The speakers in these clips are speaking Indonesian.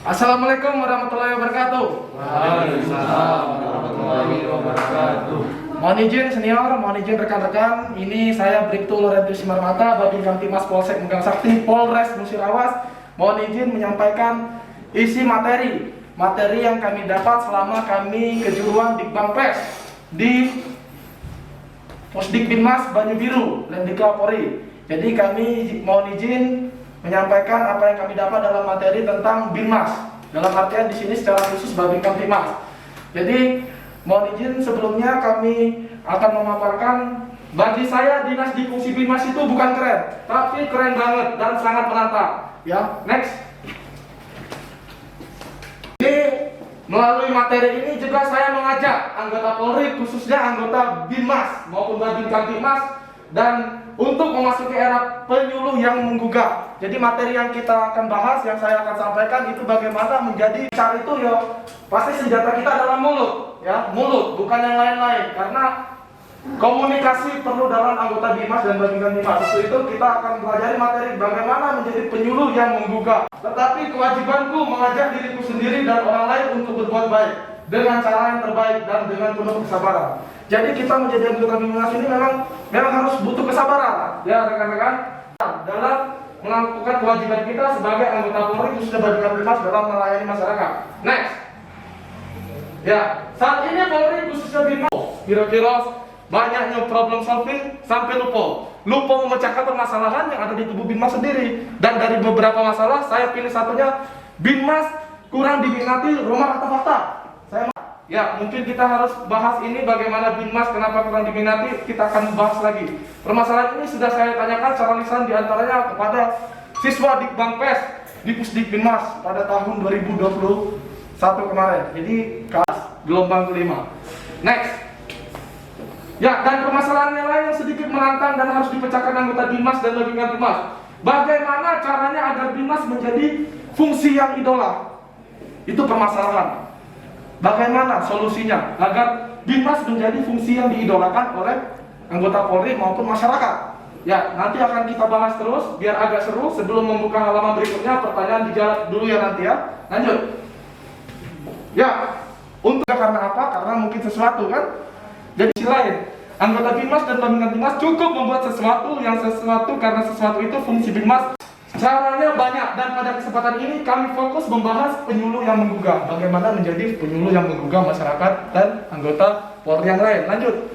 Assalamualaikum warahmatullahi wabarakatuh. Waalaikumsalam warahmatullahi wabarakatuh. Mohon izin senior, mohon izin rekan-rekan. Ini saya Bribtu Laurentius Simarmata, Babin Kamtimas Polsek Megang Sakti, Polres Musirawas. Mohon izin menyampaikan isi materi yang kami dapat selama kami kejuruan Dikbangpes di Pusdik Binmas Banyu Biru, Lendika Polri. Jadi kami mohon izin menyampaikan apa yang kami dapat dalam materi tentang Binmas. Dalam artian di sini secara khusus Babin Kamtimas. Jadi mohon izin sebelumnya kami akan memaparkan, bagi saya dinas di fungsi Binmas itu bukan keren, tapi keren banget dan sangat menantang. Ya, next. Ini melalui materi ini juga saya mengajak anggota Polri, khususnya anggota Binmas maupun Babin Kamtimas, dan untuk memasuki era penyuluh yang menggugah. Jadi materi yang kita akan bahas, yang saya akan sampaikan itu bagaimana menjadi cara itu ya pasti senjata kita adalah mulut, ya mulut, bukan yang lain-lain. Karena komunikasi perlu dalam anggota Binmas dan Babin Kamtimas. Untuk itu kita akan pelajari materi bagaimana menjadi penyuluh yang menggugah. Tetapi kewajibanku mengajak diriku sendiri dan orang lain untuk berbuat baik dengan cara yang terbaik dan dengan penuh kesabaran. Jadi kita menjadi anggota Binmas ini memang harus butuh kesabaran, ya rekan-rekan, dalam melakukan kewajiban kita sebagai anggota Polri khususnya Babin Kamtimas dalam melayani masyarakat. Next. Ya, saat ini Polri khususnya Binmas kira-kira banyaknya problem solving sampai lupa memecahkan permasalahan yang ada di tubuh Binmas sendiri. Dan dari beberapa masalah saya pilih satunya, Binmas kurang diminati rumah atau fakta. Ya, mungkin kita harus bahas ini bagaimana Binmas kenapa kurang diminati, kita akan bahas lagi. Permasalahan ini sudah saya tanyakan secara lisan diantaranya kepada siswa Dikbangpes di Pusdik Binmas pada tahun 2021 kemarin. Jadi kelas gelombang kelima. Next. Ya, dan permasalahan yang lain yang sedikit menantang dan harus dipecahkan anggota Binmas dan Babin Kamtimas. Bagaimana caranya agar Binmas menjadi fungsi yang idola? Itu permasalahan. Bagaimana solusinya agar Binmas menjadi fungsi yang diidolakan oleh anggota Polri maupun masyarakat? Ya, nanti akan kita bahas terus biar agak seru. Sebelum membuka halaman berikutnya, pertanyaan dijawab dulu ya nanti ya. Lanjut. Ya, untuk karena apa? Karena mungkin sesuatu kan. Jadi lain, anggota Binmas dan Babin Kamtimas cukup membuat sesuatu karena sesuatu itu fungsi Binmas. Caranya banyak, dan pada kesempatan ini kami fokus membahas penyuluh yang menggugah. Bagaimana menjadi penyuluh yang menggugah masyarakat dan anggota Polri yang lain. Lanjut.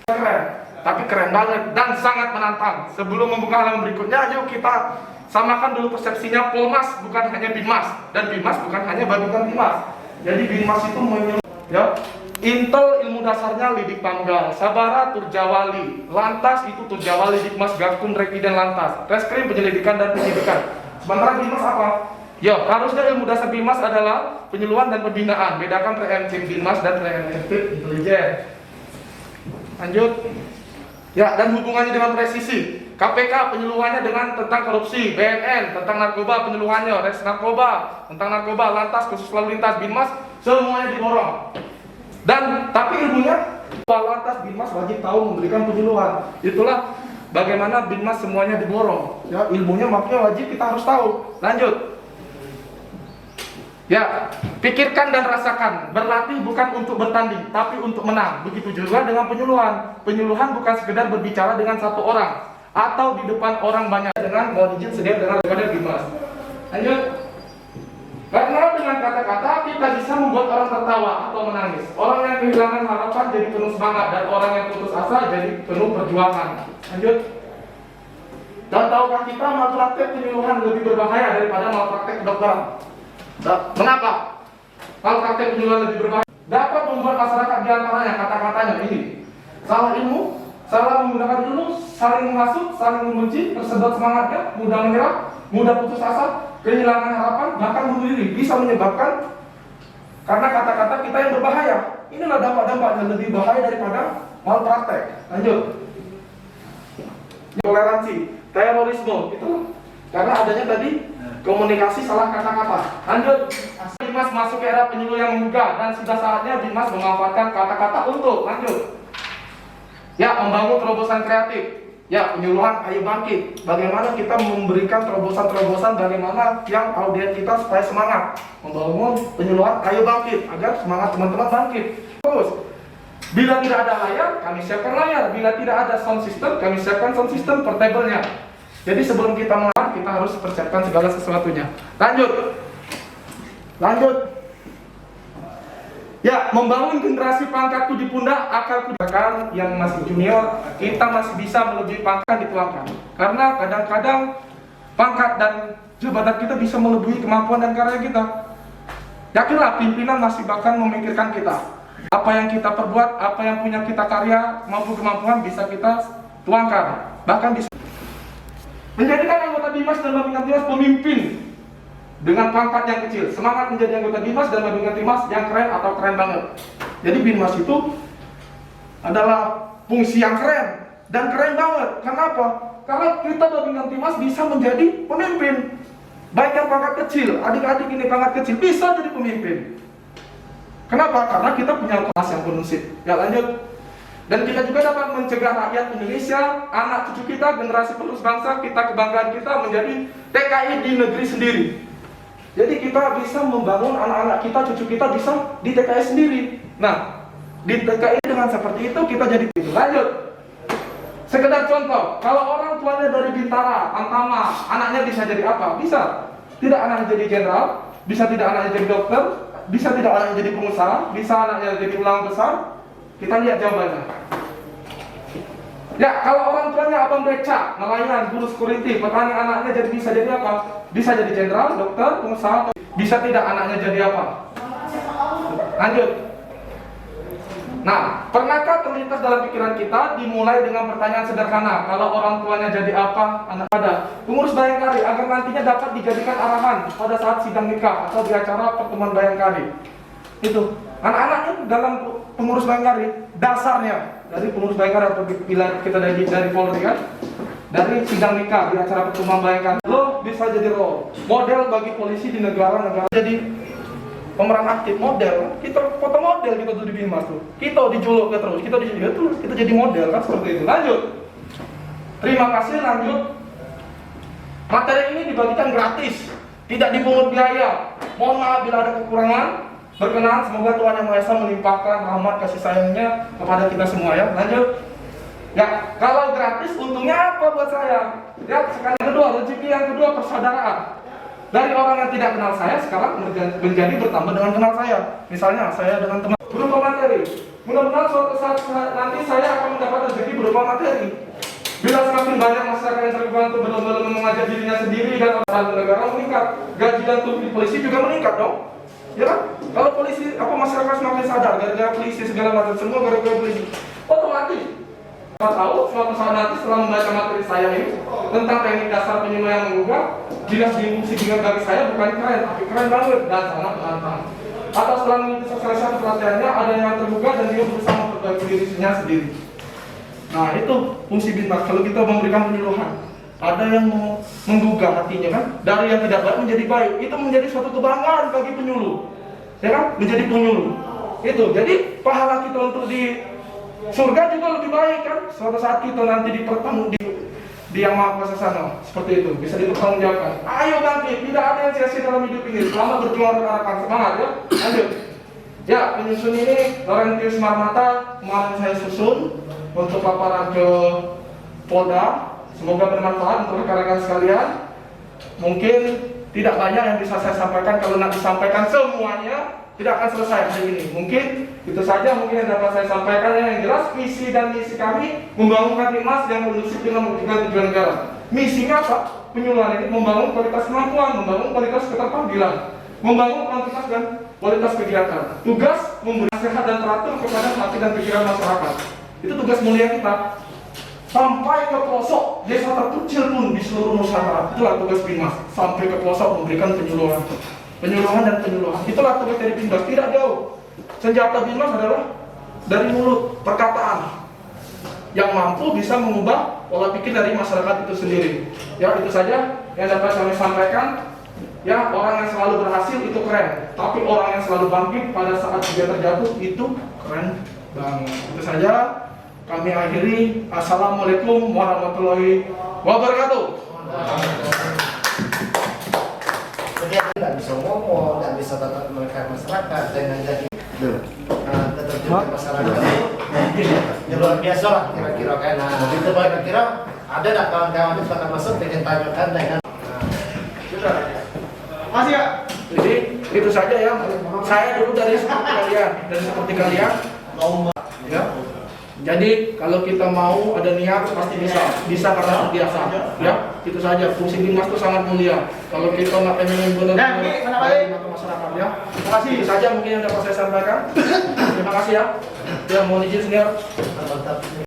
Keren, tapi keren banget dan sangat menantang. Sebelum membuka halaman berikutnya, yuk kita samakan dulu persepsinya. Polmas bukan hanya Binmas, dan Binmas bukan hanya Babin Kamtimas. Jadi Binmas itu ya, Intel ilmu dasarnya Lidik Panggal, Sabara Turjawali, Lantas itu Turjawali, Dikmas Gakum Rekiden Lantas, Reskrim penyelidikan dan penyidikan. Sementara Binmas apa? Ya, harusnya ilmu dasar Binmas adalah penyuluhan dan pembinaan. Bedakan preemptif Binmas dan preemptif intelijen. Lanjut. Ya, dan hubungannya dengan presisi. KPK penyuluhannya dengan tentang korupsi, BNN tentang narkoba penyuluhannya, Res Narkoba tentang narkoba, Lantas khusus lalu lintas, Binmas semuanya diborong. Dan tapi ilmunya Lantas Binmas wajib tahu memberikan penyuluhan. Itulah bagaimana Binmas semuanya diborong. Ya, ilmunya makanya wajib kita harus tahu. Lanjut. Ya, pikirkan dan rasakan. Berlatih bukan untuk bertanding, tapi untuk menang. Begitu juga dengan penyuluhan. Penyuluhan bukan sekedar berbicara dengan satu orang atau di depan orang banyak. Dengan mohon izin sedia dengan kepada Binmas. Lanjut. Karena dengan kata-kata kita bisa membuat orang tertawa atau menangis. Orang yang kehilangan harapan jadi penuh semangat, dan orang yang putus asa jadi penuh perjuangan. Lanjut. Dan tahukah kita malpraktek penyuluhan lebih berbahaya daripada malpraktek kedokteran? Mengapa? Malpraktek penyuluhan lebih berbahaya. Dapat membuat masyarakat diantaranya kata-katanya ini: salah ilmu, salah menggunakan ilmu, saling menghasut, saling membenci, tersedot semangatnya, mudah menyerah, mudah putus asa, kehilangan harapan, bahkan bunuh diri. Bisa menyebabkan karena kata-kata kita yang berbahaya. Inilah dampak-dampak yang lebih bahaya daripada malpraktek. Lanjut. Toleransi, terorisme itu karena adanya tadi komunikasi salah kata-kata. Lanjut. Binmas masuk ke era penyuluh yang menggugah, dan sudah saatnya Binmas memanfaatkan kata-kata untuk lanjut. Ya, membangun terobosan kreatif. Ya, penyuluhan ayo bangkit. Bagaimana kita memberikan terobosan-terobosan dari mana yang audiens kita supaya semangat membangun penyuluhan ayo bangkit agar semangat teman-teman bangkit. Terus, bila tidak ada layar, kami siapkan layar. Bila tidak ada sound system, kami siapkan sound system portable-nya. Jadi sebelum kita mulai, kita harus persiapkan segala sesuatunya. Lanjut. Ya, membangun generasi pangkatku di pundak, akalku di belakang. Yang masih junior, kita masih bisa melebihi pangkat dituangkan. Karena kadang-kadang pangkat dan jabatan kita bisa melebihi kemampuan dan karya kita. Yakinlah, pimpinan masih bahkan memikirkan kita. Apa yang kita perbuat, apa yang punya kita karya maupun kemampuan bisa kita tuangkan. Bahkan bisa menjadikan anggota Bimas dan Babinkan Timas pemimpin dengan pangkat yang kecil. Semangat menjadi anggota Bimas dan Babinkan Timas yang keren atau keren banget. Jadi Bimas itu adalah fungsi yang keren dan keren banget. Kenapa? Karena kita Babinkan Timas bisa menjadi pemimpin. Baik yang pangkat kecil, adik-adik ini pangkat kecil bisa jadi pemimpin. Kenapa? Karena kita punya kelas yang kondusif. Ya, lanjut. Dan kita juga dapat mencegah rakyat Indonesia, anak cucu kita, generasi penerus bangsa, kita kebanggaan kita menjadi TKI di negeri sendiri. Jadi kita bisa membangun anak-anak kita, cucu kita bisa di TKI sendiri. Nah, di TKI dengan seperti itu kita jadi itu. Lanjut. Sekedar contoh, kalau orang tuanya dari Bintara, Antama, anaknya bisa jadi apa? Bisa. Tidak anaknya jadi jenderal, bisa tidak anaknya jadi dokter, bisa tidak anaknya jadi pengusaha, bisa anaknya jadi ulama besar. Kita lihat jawabannya. Ya, kalau orang tuanya abang beca, nelayan, guru security, petani, anaknya jadi bisa jadi apa? Bisa jadi jenderal, dokter, pengusaha, bisa tidak anaknya jadi apa? Lanjut. Nah, pernahkah terlintas dalam pikiran kita dimulai dengan pertanyaan sederhana, kalau orang tuanya jadi apa, anak pada pengurus Bayangkari agar nantinya dapat dijadikan arahan pada saat sidang nikah atau di acara pertemuan Bayangkari. Itu anak-anaknya dalam pengurus Bayangkari, dasarnya dari pengurus Bayangkari atau bila kita dari Polri kan, dari sidang nikah di acara pertemuan Bayangkari, lo bisa jadi role model bagi polisi di negara-negara. Jadi pemeran aktif model, kita foto model kita tuh di Bimas tuh, kita dijuluk terus, kita jadi model kan seperti itu. Lanjut. Terima kasih. Lanjut. Materi ini dibagikan gratis, tidak dipungut biaya. Mohon maaf bila ada kekurangan. Berkenan, semoga Tuhan Yang Maha Esa melimpahkan rahmat kasih sayangnya kepada kita semua ya. Lanjut. Ya, kalau gratis untungnya apa buat saya? Ya, sekali yang kedua, rezeki yang kedua persaudaraan. Dari orang yang tidak kenal saya sekarang menjadi bertambah dengan kenal saya. Misalnya saya dengan teman berupa materi. Mudah-mudahan suatu saat nanti saya akan mendapat rezeki berupa materi. Bila semakin banyak masyarakat yang terbantu benar-benar mengajar dirinya sendiri dan orang negara meningkat, gaji dan tubuh polisi juga meningkat dong. Ya kan? Kalau polisi, masyarakat semakin sadar gara-gara polisi segala macam, semua gara-gara polisi, otomatis kita tahu suatu saat nanti setelah membaca materi saya ini tentang teknik dasar penyuluh yang menggugah, dinas distribusi dengan garis saya bukan keren, tapi keren banget dan sangat menantang. Atau setelah mengikuti sosialisasi pelatihannya, ada yang tergugah dan dia berusaha memperbaiki dirinya sendiri. Nah, itu fungsi Binmas. Kalau kita memberikan penyuluhan, ada yang mau menggugah hatinya kan, dari yang tidak baik menjadi baik, itu menjadi suatu kebanggaan bagi penyuluh, ya kan, menjadi penyuluh itu. Jadi pahala kita untuk di surga juga lebih baik kan, suatu saat kita nanti dipertanggung di yang Maha Kuasa sana, seperti itu bisa dipertanggungjawabkan. Ayo bangkit, tidak ada yang sia-sia dalam hidup ini, selamat berjuang rekan-rekan, semangat ya. Lanjut. Ya, penyusun ini Laurentius Marmata kemarin saya susun untuk paparan ke Polda. Semoga bermanfaat untuk rekan-rekan sekalian. Mungkin tidak banyak yang bisa saya sampaikan, kalau nak disampaikan semuanya tidak akan selesai hari ini. Mungkin itu saja mungkin yang dapat saya sampaikan. Yang jelas visi dan misi kami membangun Bimas yang kondusif dengan mewujudkan tujuan negara. Misinya apa? Penyuluhan ini membangun kualitas kemampuan, membangun kualitas keterampilan, membangun kuantitas dan kualitas kegiatan. Tugas memberi nasihat dan teratur kepada hati dan pikiran masyarakat. Itu tugas mulia kita. Sampai ke pelosok desa terkecil pun di seluruh Nusantara, itulah tugas Bimas. Sampai ke pelosok memberikan penyuluhan dan penyuluhan. Itulah tugas dari Bimas, tidak jauh. Senjata Bimas adalah dari mulut, perkataan yang mampu bisa mengubah pola pikir dari masyarakat itu sendiri. Ya, itu saja yang dapat kami sampaikan. Ya, orang yang selalu berhasil itu keren, tapi orang yang selalu bangkit pada saat dia terjatuh itu keren banget. Itu saja. kami akhiri. Assalamualaikum warahmatullahi wabarakatuh. Tidak bisa ngomong, tidak bisa tetap mereka masyarakat dengan jadi ketertiban masyarakat itu luar biasa lah kira-kira kan. Nah, itu kira-kira ada tak kawan-kawan itu akan masuk dengan tanyakan dengan Sudah. Masih ya? Jadi itu saja ya. Saya dulu dari seperti kalian. Ya. Jadi kalau kita mau ada niat pasti bisa karena terbiasa. Ya, itu saja. Fungsi Binmas itu sangat mulia. Kalau kita nggak pengen benar-benar baik untuk masyarakat ya. Terima kasih. Itu saja mungkin yang dapat saya sampaikan. Terima kasih ya. Ya, mohon izin senior.